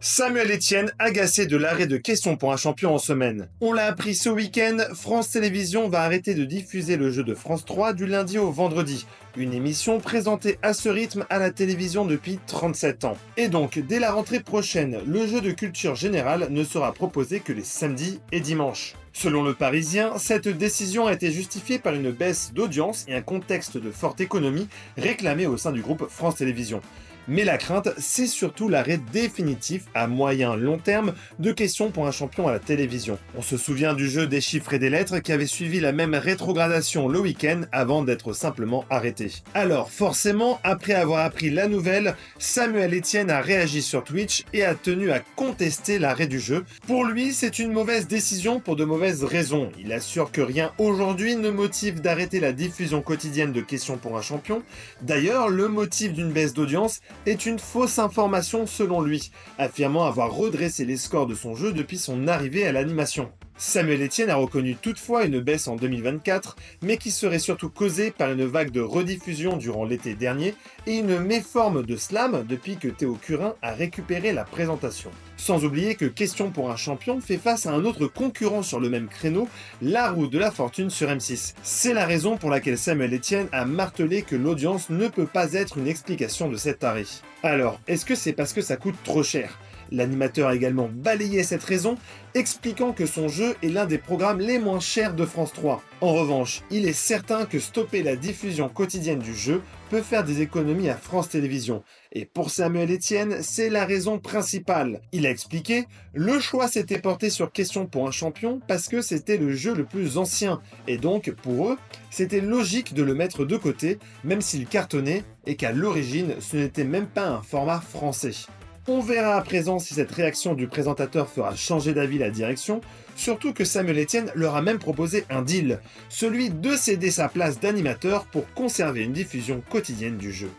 Samuel Etienne agacé de l'arrêt de Questions pour un champion en semaine. On l'a appris ce week-end, France Télévisions va arrêter de diffuser le jeu de France 3 du lundi au vendredi. Une émission présentée à ce rythme à la télévision depuis 37 ans. Et donc, dès la rentrée prochaine, le jeu de culture générale ne sera proposé que les samedis et dimanches. Selon le Parisien, cette décision a été justifiée par une baisse d'audience et un contexte de forte économie réclamé au sein du groupe France Télévisions. Mais la crainte, c'est surtout l'arrêt définitif à moyen-long terme de Questions pour un champion à la télévision. On se souvient du jeu des chiffres et des lettres qui avait suivi la même rétrogradation le week-end avant d'être simplement arrêté. Alors forcément, après avoir appris la nouvelle, Samuel Etienne a réagi sur Twitch et a tenu à contester l'arrêt du jeu. Pour lui, c'est une mauvaise décision pour de mauvaises raisons. Il assure que rien aujourd'hui ne motive d'arrêter la diffusion quotidienne de Questions pour un champion. D'ailleurs, le motif d'une baisse d'audience est une fausse information selon lui, affirmant avoir redressé les scores de son jeu depuis son arrivée à l'animation. Samuel Etienne a reconnu toutefois une baisse en 2024, mais qui serait surtout causée par une vague de rediffusion durant l'été dernier et une méforme de slam depuis que Théo Curin a récupéré la présentation. Sans oublier que Questions pour un champion fait face à un autre concurrent sur le même créneau, La Roue de la Fortune sur M6. C'est la raison pour laquelle Samuel Etienne a martelé que l'audience ne peut pas être une explication de cet arrêt. Alors, est-ce que c'est parce que ça coûte trop cher ? L'animateur a également balayé cette raison, expliquant que son jeu est l'un des programmes les moins chers de France 3. En revanche, il est certain que stopper la diffusion quotidienne du jeu peut faire des économies à France Télévisions. Et pour Samuel Etienne, c'est la raison principale. Il a expliqué « Le choix s'était porté sur Questions pour un champion parce que c'était le jeu le plus ancien. Et donc, pour eux, c'était logique de le mettre de côté, même s'il cartonnait et qu'à l'origine, ce n'était même pas un format français. » On verra à présent si cette réaction du présentateur fera changer d'avis la direction, surtout que Samuel Etienne leur a même proposé un deal, celui de céder sa place d'animateur pour conserver une diffusion quotidienne du jeu.